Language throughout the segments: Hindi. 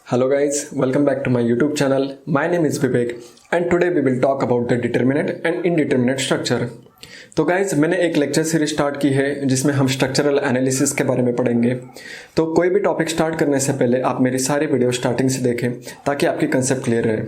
Hello guys, welcome back to my YouTube channel. My name is Vivek and today we will talk about the determinate and indeterminate structure. तो गाइज मैंने एक लेक्चर सीरीज स्टार्ट की है जिसमें हम स्ट्रक्चरल एनालिसिस के बारे में पढ़ेंगे। तो कोई भी टॉपिक स्टार्ट करने से पहले आप मेरी सारी वीडियो स्टार्टिंग से देखें ताकि आपकी कंसेप्ट क्लियर रहे।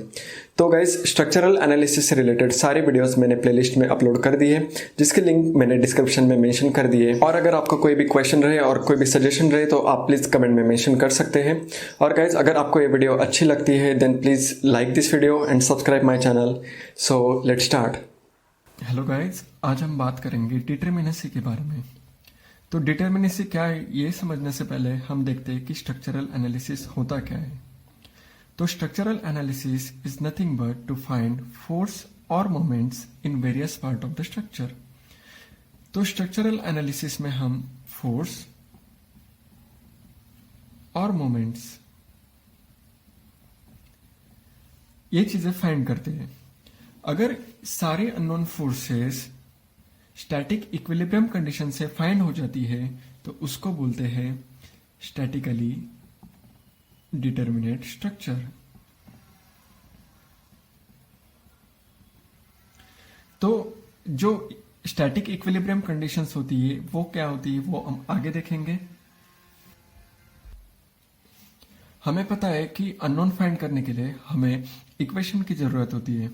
तो गाइज स्ट्रक्चरल एनालिसिस से रिलेटेड सारी वीडियोस मैंने प्लेलिस्ट में अपलोड कर दी है जिसकी लिंक मैंने डिस्क्रिप्शन में मेंशन कर दी है। और अगर आपको कोई भी क्वेश्चन रहे और कोई भी सजेशन रहे तो आप प्लीज़ कमेंट में मेंशन कर सकते हैं। और गाइज अगर आपको ये वीडियो अच्छी लगती है then please like this video and subscribe my channel. So let's start. Hello guys, आज हम बात करेंगे डिटरमिनेसी के बारे में। तो डिटरमिनेसी क्या है ये समझने से पहले हम देखते हैं कि स्ट्रक्चरल एनालिसिस होता क्या है। तो structural analysis is nothing but to find force और moments in various part of the structure. तो स्ट्रक्चरल एनालिसिस में हम फोर्स और मोमेंट्स ये चीजें फाइंड करते हैं। अगर सारे unknown forces static equilibrium condition से फाइंड हो जाती है तो उसको बोलते हैं स्टैटिकली डिटरमिनेट स्ट्रक्चर। तो जो स्टैटिक इक्विलिब्रियम कंडीशंस होती है वो क्या होती है वो हम आगे देखेंगे। हमें पता है कि अननोन फाइंड करने के लिए हमें इक्वेशन की जरूरत होती है।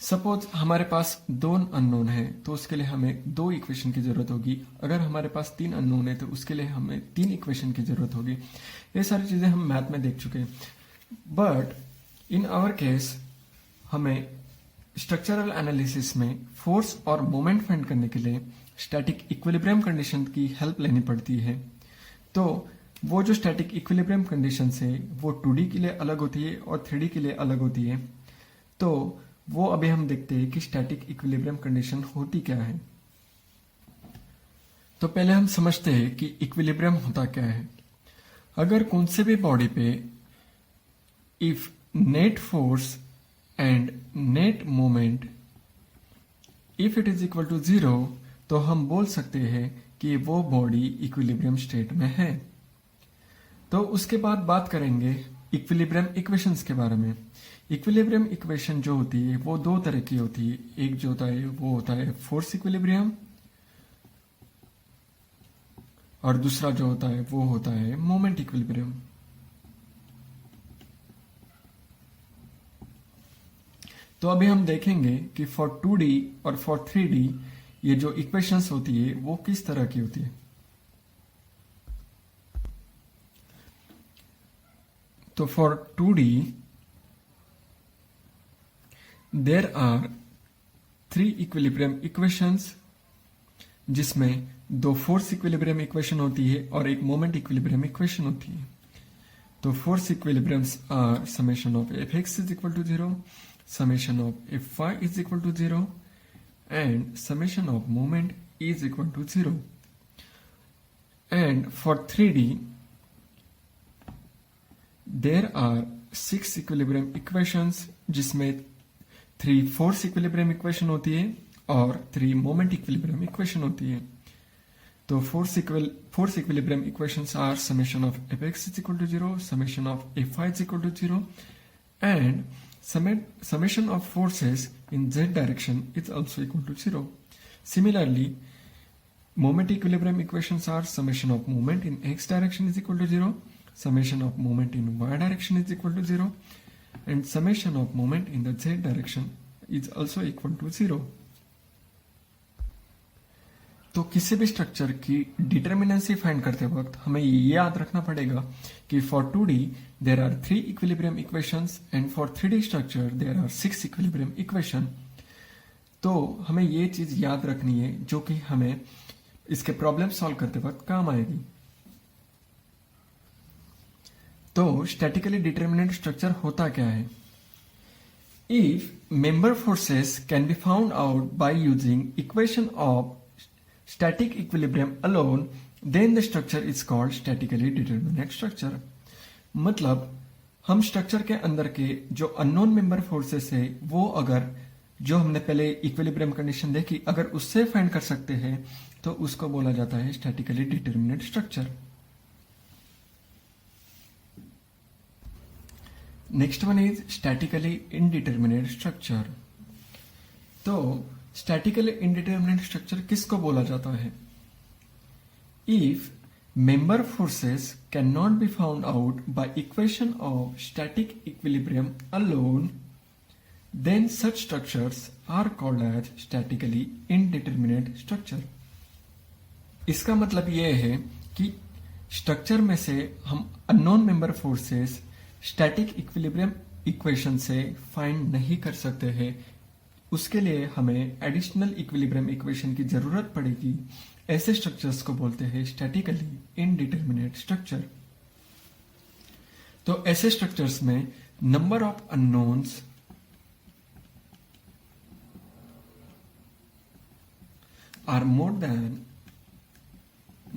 सपोज हमारे पास दो अननोन है तो उसके लिए हमें दो इक्वेशन की जरूरत होगी। अगर हमारे पास तीन अननोन है तो उसके लिए हमें तीन इक्वेशन की जरूरत होगी। ये सारी चीजें हम मैथ में देख चुके हैं। बट इन आवर केस हमें स्ट्रक्चरल एनालिसिस में फोर्स और मोमेंट फाइंड करने के लिए स्टैटिक इक्विलिब्रियम कंडीशन की हेल्प लेनी पड़ती है। तो वो जो स्टैटिक इक्विलिब्रियम कंडीशन है वो 2D के लिए अलग होती है और 3D के लिए अलग होती है। तो वो अभी हम देखते हैं कि स्टैटिक इक्विलिब्रियम कंडीशन होती क्या है। तो पहले हम समझते हैं कि इक्विलिब्रियम होता क्या है। अगर कौन से भी बॉडी पे if net force and net moment if it is equal to 0 तो हम बोल सकते हैं कि वो बॉडी इक्विलिब्रियम स्टेट में है। तो उसके बाद बात करेंगे इक्विलिब्रियम इक्वेशंस के बारे में। इक्विलिब्रियम इक्वेशन जो होती है वो दो तरह की होती है। एक जो होता है वो होता है फोर्स इक्विलिब्रियम और दूसरा जो होता है वो होता है मोमेंट इक्विलिब्रियम। तो अभी हम देखेंगे कि फॉर 2D और फॉर 3D ये जो इक्वेशंस होती है वो किस तरह की होती है। तो for 2D there are 3 equilibrium equations जिसमें दो फोर्स इक्विलिब्रियम इक्वेशन होती है और एक मोमेंट इक्विलिब्रियम इक्वेशन होती है। तो force equilibriums are summation of Fx is equal to 0, summation of Fy is equal to 0 and summation of moment is equal to 0। And for 3D there are 6 equilibrium equations जिसमें 3 फोर्स इक्विलिब्रियम इक्वेशन होती है और 3 मोमेंट इक्विलिब्रियम इक्वेशन होती है। तो force equilibrium equations are summation of Fx is equal to 0, summation of Fy is equal to 0 and summation of forces in z direction is also equal to 0। Similarly moment equilibrium equations are summation of moment in x direction is equal to 0, summation of moment in y direction is equal to 0 and summation of moment in the z direction is also equal to 0। तो किसी भी स्ट्रक्चर की डिटरमिनेंसी फाइंड करते वक्त हमें ये याद रखना पड़ेगा कि for 2D there are 3 equilibrium equations and for 3D structure there are 6 equilibrium equation. तो हमें ये चीज याद रखनी है जो कि हमें इसके प्रॉब्लम सॉल्व करते वक्त काम आएगी। तो स्टैटिकली डिटरमिनेट स्ट्रक्चर होता क्या है। If member forces can be found out by using equation of static equilibrium alone then the structure is called statically determinate structure. मतलब हम स्ट्रक्चर के अंदर के जो अननोन मेंबर फोर्सेस है वो अगर जो हमने पहले इक्विलिब्रियम कंडीशन देखी अगर उससे फाइंड कर सकते हैं तो उसको बोला जाता है statically determinate structure. Next one is statically indeterminate structure. तो स्टैटिकली इनडिटर्मिनेट स्ट्रक्चर किसको बोला जाता है? If member forces cannot be found out by equation of static equilibrium alone, then such structures are called as statically indeterminate structure। इसका मतलब यह है कि स्ट्रक्चर में से हम unknown member forces static equilibrium equation से फाइंड नहीं कर सकते हैं। उसके लिए हमें एडिशनल इक्विलिब्रियम इक्वेशन की जरूरत पड़ेगी। ऐसे स्ट्रक्चर्स को बोलते हैं स्टैटिकली इनडिटर्मिनेट स्ट्रक्चर। तो ऐसे स्ट्रक्चर्स में number of unknowns are more than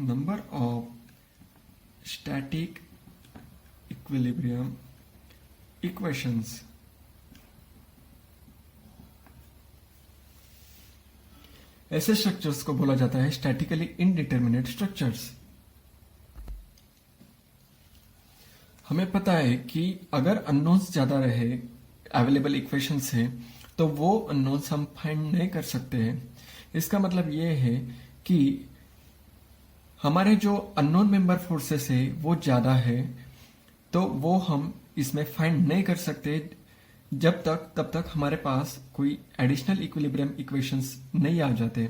number of static equilibrium equations. ऐसे स्ट्रक्चर्स को बोला जाता है स्टैटिकली इनडिटर्मिनेट स्ट्रक्चर्स। हमें पता है कि अगर अननोन्स ज्यादा रहे अवेलेबल इक्वेशन से तो वो अननोन्स हम फाइंड नहीं कर सकते हैं। इसका मतलब ये है कि हमारे जो अननोन मेंबर फोर्सेस है वो ज्यादा है, तो वो हम इसमें फाइंड नहीं कर सकते तब तक हमारे पास कोई एडिशनल इक्विलिब्रियम इक्वेशंस नहीं आ जाते।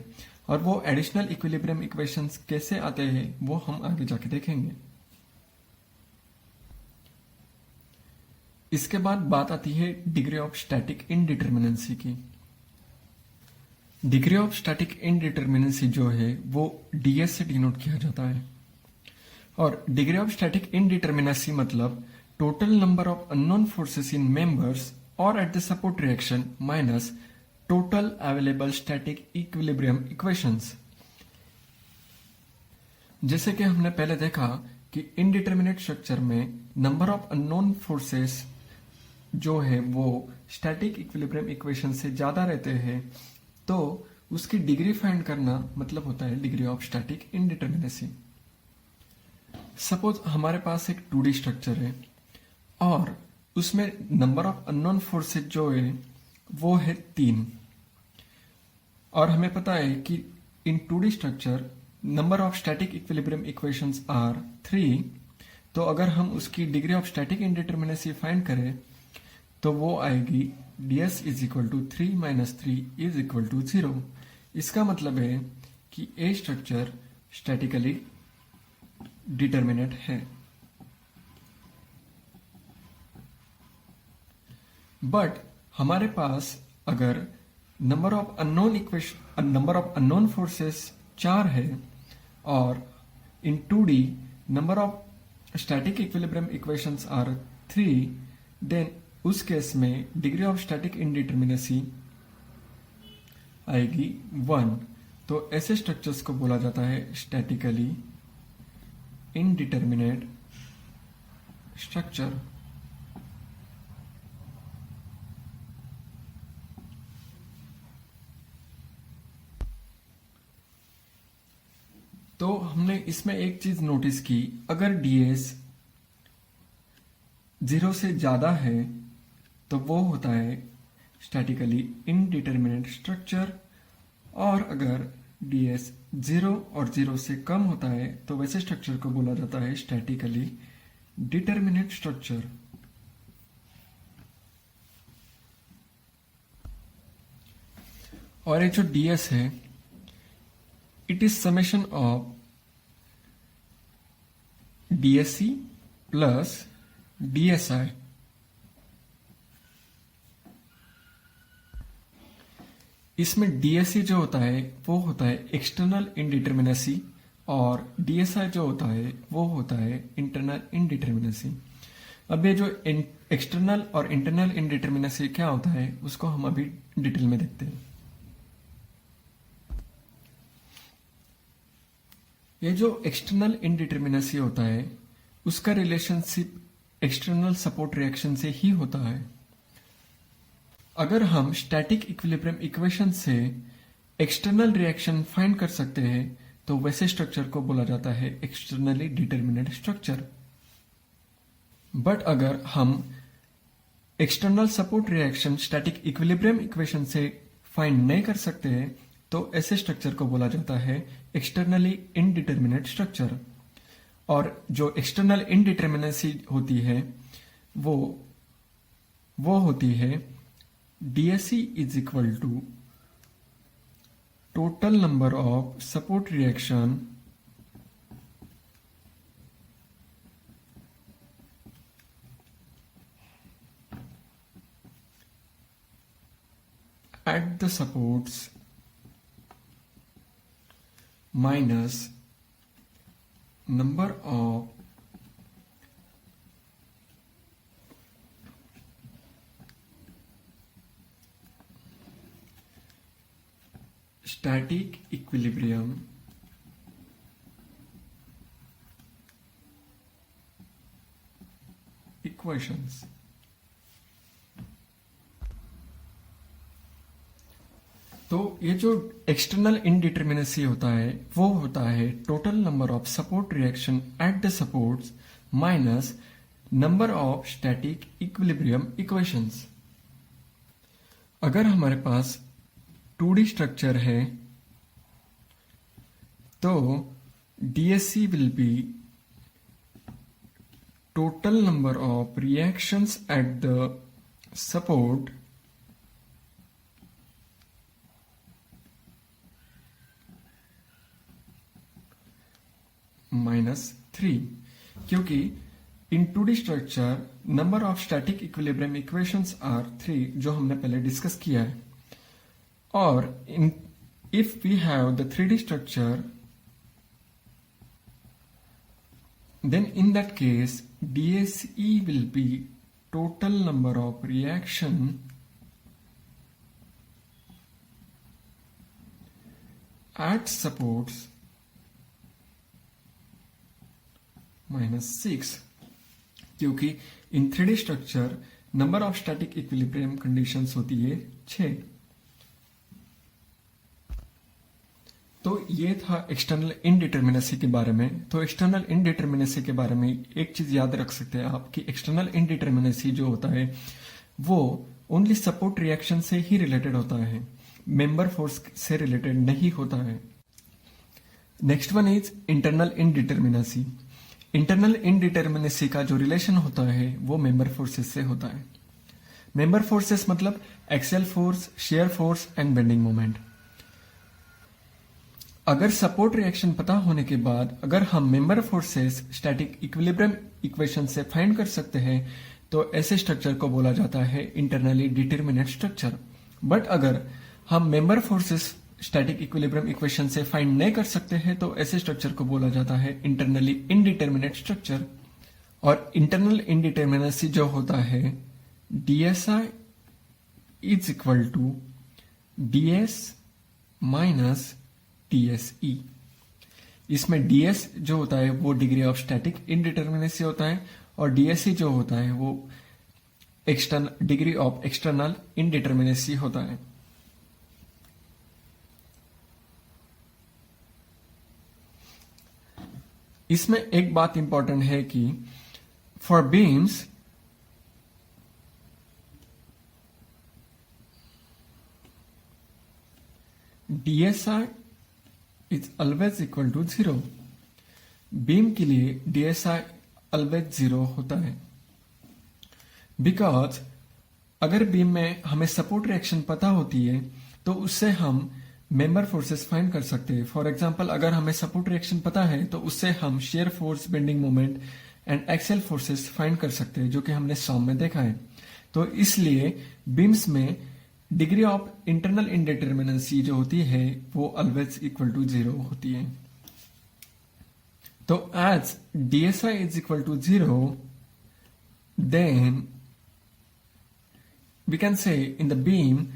और वो एडिशनल इक्विलिब्रियम इक्वेशंस कैसे आते हैं वो हम आगे जाके देखेंगे। इसके बाद बात आती है डिग्री ऑफ स्टैटिक इनडिटर्मिनेंसी की। डिग्री ऑफ स्टैटिक इनडिटर्मिनेंसी जो है वो डीएस से डिनोट किया जाता है। और डिग्री ऑफ स्टैटिक इनडिटर्मिनेंसी मतलब total number of unknown forces in members और at the support reaction minus total available static equilibrium equations. जैसे कि हमने पहले देखा कि इनडिटर्मिनेट स्ट्रक्चर में नंबर ऑफ अननोन फोर्सेस जो है वो स्टैटिक इक्विलिब्रियम इक्वेशन से ज्यादा रहते हैं, तो उसकी डिग्री फाइंड करना मतलब होता है degree of static indeterminacy. Suppose हमारे पास एक 2D स्ट्रक्चर है और उसमें नंबर ऑफ अननोन फोर्सेज जो है वो है 3, और हमें पता है कि in 2D structure number of static equilibrium equations are 3। तो अगर हम उसकी degree of static indeterminacy find करें तो वो आएगी ds is equal to 3 minus 3 is equal to 0। इसका मतलब है कि ए स्ट्रक्चर स्टैटिकली डिटर्मिनेट है। बट हमारे पास अगर नंबर ऑफ अननोन फोर्सेस 4 है और in 2D number of static equilibrium equations are 3, then उस केस में डिग्री ऑफ स्टैटिक इनडिटर्मिनेसी आएगी 1। तो ऐसे स्ट्रक्चर्स को बोला जाता है स्टैटिकली इनडिटर्मिनेट स्ट्रक्चर। तो हमने इसमें एक चीज नोटिस की, अगर ds 0 से ज्यादा है तो वो होता है स्टैटिकली इनडिटर्मिनेट स्ट्रक्चर, और अगर ds 0 और 0 से कम होता है तो वैसे स्ट्रक्चर को बोला जाता है स्टैटिकली डिटर्मिनेट स्ट्रक्चर। और ये जो ds है it is summation of DSC plus DSI। इसमें DSC जो होता है वो होता है एक्सटर्नल इनडिटर्मिनेसी, और DSI जो होता है वो होता है इंटरनल इनडिटर्मिनेसी। अब ये जो एक्सटर्नल और इंटरनल इनडिटर्मिनेसी क्या होता है उसको हम अभी डिटेल में देखते हैं। ये जो एक्सटर्नल इनडिटर्मिनेसी होता है उसका रिलेशनशिप एक्सटर्नल सपोर्ट रिएक्शन से ही होता है। अगर हम स्टैटिक इक्विलिब्रियम इक्वेशन से एक्सटर्नल रिएक्शन फाइंड कर सकते हैं तो वैसे स्ट्रक्चर को बोला जाता है एक्सटर्नली डिटर्मिनेट स्ट्रक्चर। बट अगर हम external support reaction static equilibrium equation से फाइंड नहीं कर सकते तो ऐसे स्ट्रक्चर को बोला जाता है एक्सटर्नली इनडिटर्मिनेट स्ट्रक्चर। और जो एक्सटर्नल इनडिटर्मिनेसी होती है वो होती है DSE is equal to total number of support reaction at the supports minus number of static equilibrium equations। तो ये जो एक्सटर्नल इनडिटर्मिनेसी होता है वो होता है total number of support reaction at the supports minus number of static equilibrium equations. अगर हमारे पास 2D स्ट्रक्चर है तो DSE will be total number of reactions at the support -3, क्योंकि in 2D structure number of static equilibrium equations are 3, जो हमने पहले डिस्कस किया है। और if we have the 3D structure then in that case DSE will be total number of reaction at supports -6, क्योंकि इन 3D structure number of static equilibrium conditions होती है 6। तो ये था एक्सटर्नल इनडिटर्मिनेसी के बारे में। तो एक्सटर्नल इनडिटर्मिनेसी के बारे में एक चीज याद रख सकते हैं आप कि एक्सटर्नल इनडिटर्मिनेसी जो होता है वो ओनली सपोर्ट रिएक्शन से ही रिलेटेड होता है, मेंबर फोर्स से रिलेटेड नहीं होता है। Next one is internal indeterminacy. Internal indeterminacy का जो रिलेशन होता है वो मेंबर फोर्सेस से होता है। मेंबर फोर्सेस मतलब axial force, shear force and bending moment. अगर सपोर्ट रिएक्शन पता होने के बाद अगर हम member forces static equilibrium equation से फाइंड कर सकते हैं तो ऐसे स्ट्रक्चर को बोला जाता है इंटरनली डिटर्मिनेट स्ट्रक्चर। बट अगर हम member forces static equilibrium equation से फाइंड नहीं कर सकते हैं तो ऐसे स्ट्रक्चर को बोला जाता है इंटरनली इनडिटर्मिनेट स्ट्रक्चर। और इंटरनल इनडिटर्मिनेसी जो होता है DSI is equal to DS minus DSE। इसमें DS जो होता है वो डिग्री ऑफ स्टैटिक इनडिटर्मिनेसी होता है और DSE जो होता है वो डिग्री ऑफ एक्सटर्नल इनडिटर्मिनेसी होता है। इसमें एक बात इंपॉर्टेंट है कि for beams DSI is always equal to 0। Beam के लिए DSI ऑलवेज 0 होता है बिकॉज अगर बीम में हमें सपोर्ट रिएक्शन पता होती है तो उससे हम मेंबर फोर्सेस फाइंड कर सकते हैं। फॉर एग्जांपल अगर हमें सपोर्ट रिएक्शन पता है तो उससे हम shear force, bending moment and axial forces find कर सकते हैं, जो कि हमने सॉम में देखा है। तो इसलिए बीम्स में डिग्री ऑफ इंटरनल इनडिटर्मिनेसी जो होती है वो ऑलवेज इक्वल टू 0 होती है। तो as DSI is equal to 0 then we can say in the beam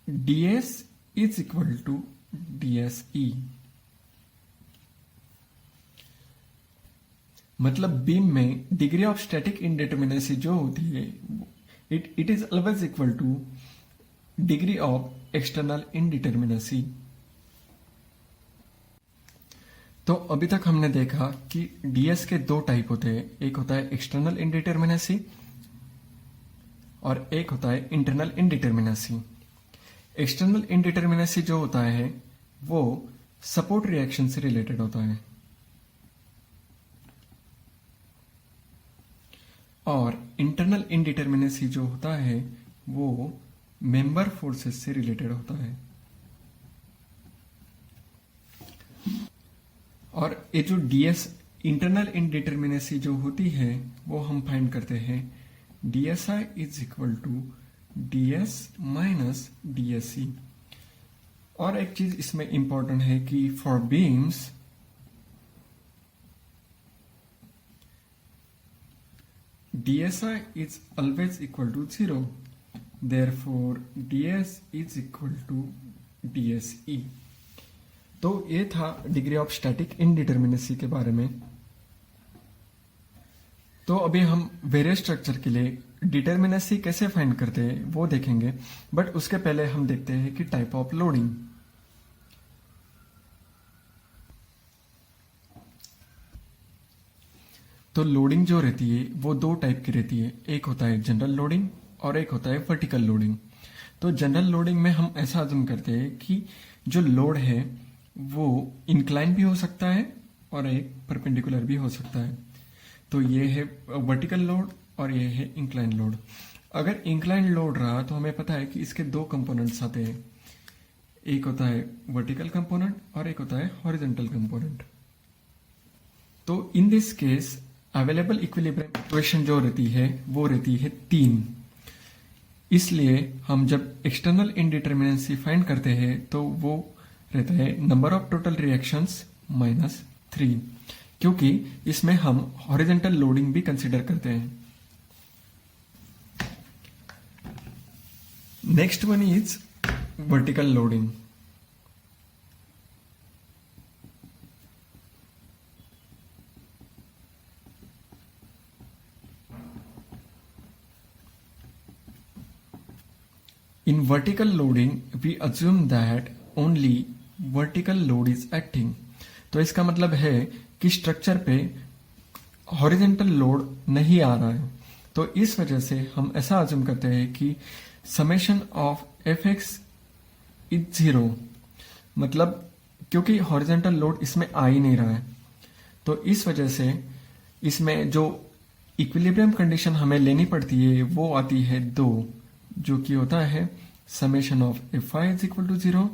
DS is equal to DSE। मतलब बीम में डिग्री ऑफ स्टैटिक इनडिटर्मिनेसी जो होती है it is always equal to degree of external indeterminacy. तो अभी तक हमने देखा कि DS के दो टाइप होते हैं, एक होता है एक्सटर्नल इनडिटर्मिनेसी और एक होता है इंटरनल इनडिटर्मिनेसी। एक्सटर्नल इनडिटर्मिनेसी जो होता है वो सपोर्ट रिएक्शन से रिलेटेड होता है, और इंटरनल इनडिटर्मिनेसी जो होता है वो मेंबर फोर्सेस से रिलेटेड होता है। और ये जो डीएस इंटरनल इनडिटर्मिनेसी जो होती है वो हम फाइंड करते हैं DSI is equal to DS minus DSE। और एक चीज इसमें इंपॉर्टेंट है कि for beams DSI is always equal to 0, therefore DS is equal to DSE। तो ये था डिग्री ऑफ स्टैटिक इनडिटर्मिनेसी के बारे में। तो अभी हम वेरियस स्ट्रक्चर के लिए डिटर्मिनेसी कैसे फाइंड करते हैं वो देखेंगे, बट उसके पहले हम देखते हैं कि टाइप ऑफ लोडिंग। तो लोडिंग जो रहती है वो दो टाइप की रहती है, एक होता है जनरल लोडिंग और एक होता है वर्टिकल लोडिंग। तो जनरल लोडिंग में हम ऐसा अज्यूम करते हैं कि जो लोड है वो इंक्लाइन भी हो सकता है और एक परपेंडिकुलर भी हो सकता है। तो ये है वर्टिकल लोड और ये है इंक्लाइन लोड। अगर इंक्लाइन लोड रहा तो हमें पता है कि इसके दो कंपोनेंट्स आते हैं, एक होता है वर्टिकल कंपोनेंट और एक होता है हॉरिजॉन्टल कंपोनेंट। तो in this case available equilibrium equation जो रहती है वो रहती है 3। इसलिए हम जब एक्सटर्नल इनडिटर्मिनेसी फाइंड करते हैं तो वो रहता है number of total reactions minus 3, क्योंकि इसमें हम हॉरिजॉन्टल लोडिंग भी कंसीडर करते हैं। Next one is vertical loading. In vertical loading, we assume that only vertical load is acting। तो इसका मतलब है कि स्ट्रक्चर पे हॉरिजॉन्टल लोड नहीं आ रहा है। तो इस वजह से हम ऐसा अज्यूम करते हैं कि समेशन ऑफ Fx इज 0, मतलब क्योंकि हॉरिजॉन्टल लोड इसमें आ ही नहीं रहा है। तो इस वजह से इसमें जो इक्विलिब्रियम कंडीशन हमें लेनी पड़ती है वो आती है 2, जो कि होता है summation of Fy is equal to 0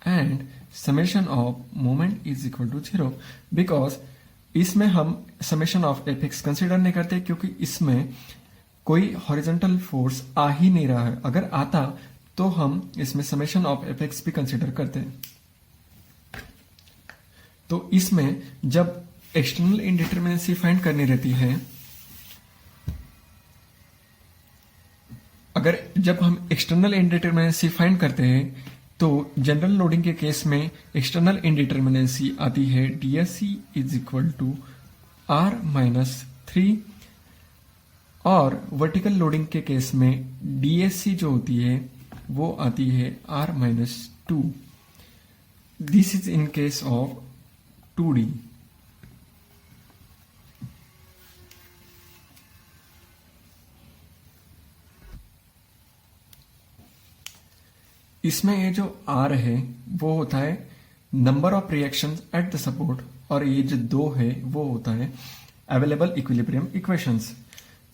and summation of moment is equal to 0। Because इसमें हम समेशन ऑफ Fx कंसिडर नहीं करते क्योंकि इसमें कोई हॉरिजॉन्टल फोर्स आ ही नहीं रहा है। अगर आता तो हम इसमें समेशन ऑफ Fx भी कंसिडर करते हैं। तो इसमें जब एक्सटर्नल इनडिटर्मिनेसी फाइंड करनी रहती है, अगर जब हम एक्सटर्नल इनडिटर्मिनेसी फाइंड करते हैं तो जनरल लोडिंग के केस में एक्सटर्नल इनडिटर्मिनेसी आती है DSE is equal to R minus 3, और वर्टिकल लोडिंग के केस में DSC जो होती है वो आती है R minus 2। This is in case of 2D। इसमें ये जो R है वो होता है number of reactions at the support, और ये जो 2 है वो होता है अवेलेबल इक्विलिब्रियम इक्वेशंस।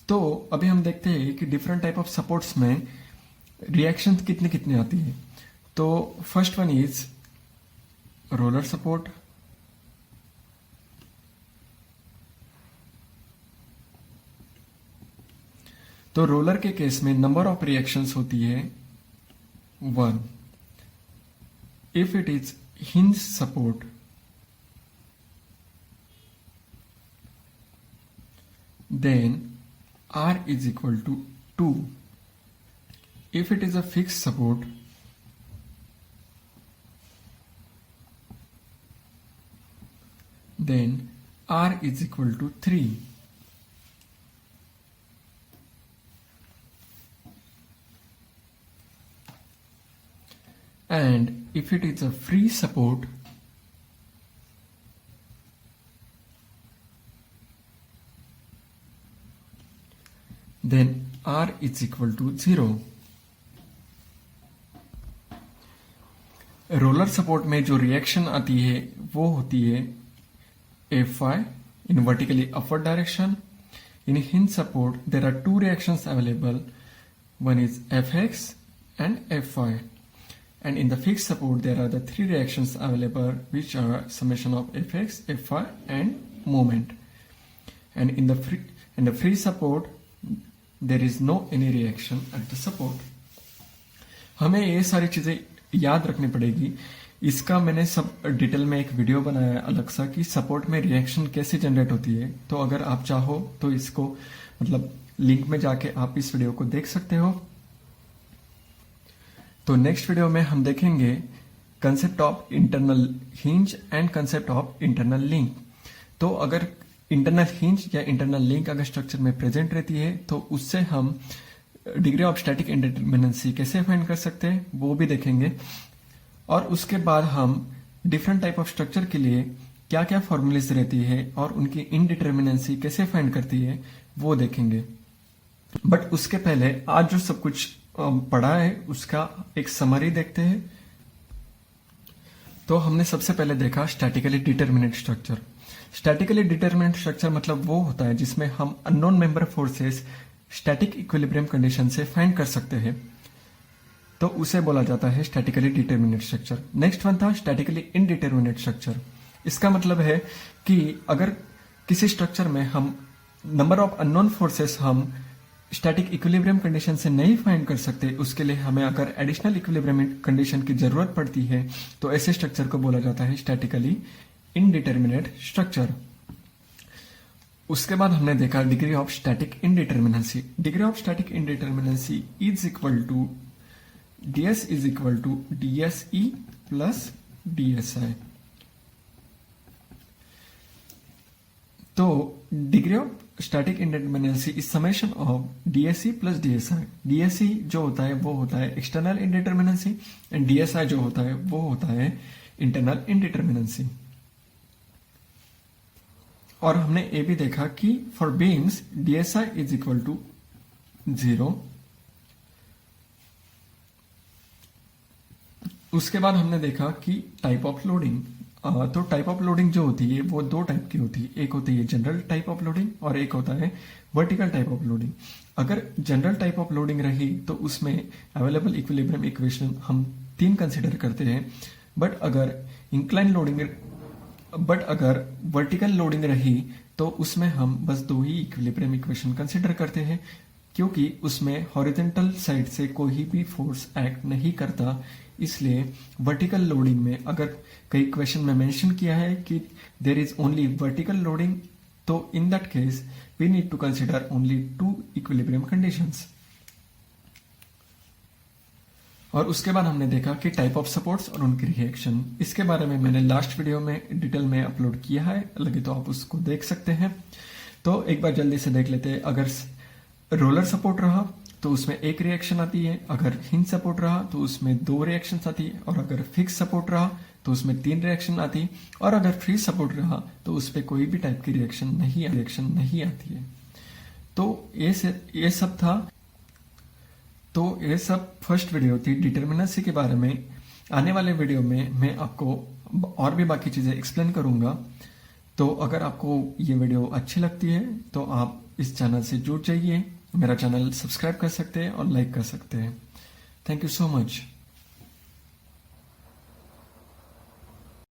तो अभी हम देखते हैं कि डिफरेंट टाइप ऑफ सपोर्ट्स में रिएक्शंस कितनी कितनी आती है। तो first one is roller support, तो रोलर के केस में नंबर ऑफ रिएक्शंस होती है 1। If it is hinge support, then R is equal to 2. If it is a fixed support, then R is equal to 3. And if it is a free support, then R is equal to 0। Roller support में जो रिएक्शन आती है वो होती है Fy in vertically upward direction. In hinge support, there are two reactions available. One is Fx and Fy. And in the fixed support, there are the three reactions available, which are summation of Fx, Fy, and moment. And in the free support, there is no any reaction at the support. हमें ये सारी चीजें याद रखनी पड़ेगी। इसका मैंने सब डिटेल में एक वीडियो बनाया है अलग सा कि सपोर्ट में रिएक्शन कैसे जनरेट होती है। तो अगर आप चाहो तो इसको मतलब लिंक में जाके आप इस वीडियो को देख सकते हो। तो नेक्स्ट वीडियो में हम देखेंगे concept of internal hinge and concept of internal link. तो अगर इंटरनल हिंज या इंटरनल लिंक अगर स्ट्रक्चर में प्रेजेंट रहती है तो उससे हम डिग्री ऑफ स्टैटिक इंडिटरमिनेंसी कैसे फाइंड कर सकते हैं वो भी देखेंगे। और उसके बाद हम डिफरेंट टाइप ऑफ स्ट्रक्चर के लिए क्या क्या फॉर्मूलेज रहती है और उनकी इनडिटरमिनेंसी कैसे फाइंड करती है वो देखेंगे। बट उसके पहले आज जो सब कुछ पढ़ा है उसका एक समरी देखते हैं। तो हमने सबसे पहले देखा statically determinate structure. Statically determinate structure मतलब वो होता है जिसमें हम unknown member forces static equilibrium condition से फाइंड कर सकते हैं, तो उसे बोला जाता है statically determinate structure. Next one था स्टैटिकली इनडिटरमिनेट स्ट्रक्चर। इसका मतलब है कि अगर किसी स्ट्रक्चर में हम नंबर ऑफ अननोन फोर्सेस हम स्टैटिक इक्विलिब्रियम कंडीशन से नहीं फाइंड कर सकते, उसके लिए हमें अगर एडिशनल इक्विलिब्रियम कंडीशन की जरूरत पड़ती है तो ऐसे स्ट्रक्चर को बोला जाता है स्टैटिकली इनडिटरमिनेट स्ट्रक्चर। उसके बाद हमने देखा degree of static indeterminacy. Degree of static indeterminacy is equal to ds is equal to dse plus dsi। तो degree of static indeterminacy is summation of dse plus dsi। dse जो होता है वो होता है एक्सटर्नल इंडिटरमिनेंसी एंड dsi जो होता है वो होता है इंटरनल इंडिटरमिनेंसी। और हमने ये भी देखा कि for beams dsi is equal to 0। उसके बाद हमने देखा कि टाइप ऑफ लोडिंग। तो टाइप ऑफ लोडिंग जो होती है वो दो टाइप की होती है, एक होती है जनरल टाइप ऑफ लोडिंग और एक होता है वर्टिकल टाइप ऑफ लोडिंग। अगर जनरल टाइप ऑफ लोडिंग रही तो उसमें अवेलेबल इक्विलिब्रियम इक्वेशन हम 3 कंसिडर करते हैं। बट अगर वर्टिकल लोडिंग रही तो उसमें हम बस 2 ही इक्विलिब्रियम इक्वेशन कंसिडर करते हैं, क्योंकि उसमें हॉरिजॉन्टल साइड से कोई भी फोर्स एक्ट नहीं करता। इसलिए वर्टिकल लोडिंग में अगर कई क्वेश्चन में मेंशन किया है कि there is only vertical loading, तो in that case we need to consider only 2 equilibrium conditions. और उसके बाद हमने देखा कि टाइप ऑफ सपोर्ट्स और उनकी रिएक्शन। इसके बारे में मैंने लास्ट वीडियो में डिटेल में अपलोड किया है, लगे तो आप उसको देख सकते हैं। तो एक बार जल्दी से देख लेते हैं। अगर रोलर सपोर्ट रहा तो उसमें एक रिएक्शन आती है, अगर हिंज सपोर्ट रहा तो उसमें 2 रिएक्शंस आती है, और अगर फिक्स सपोर्ट रहा तो उसमें 3 रिएक्शन आती, और अगर फ्री सपोर्ट रहा तो उस पर कोई भी टाइप की रिएक्शन नहीं आती है। तो ये सब था। तो ये सब फर्स्ट वीडियो थी डिटरमिनेंसी के बारे में। आने वाले वीडियो में मैं आपको और भी बाकी चीजें एक्सप्लेन करूंगा। तो अगर आपको ये वीडियो अच्छी लगती है तो आप इस चैनल से जुड़ जाइए, मेरा चैनल सब्सक्राइब कर सकते हैं और लाइक कर सकते हैं। Thank you so much.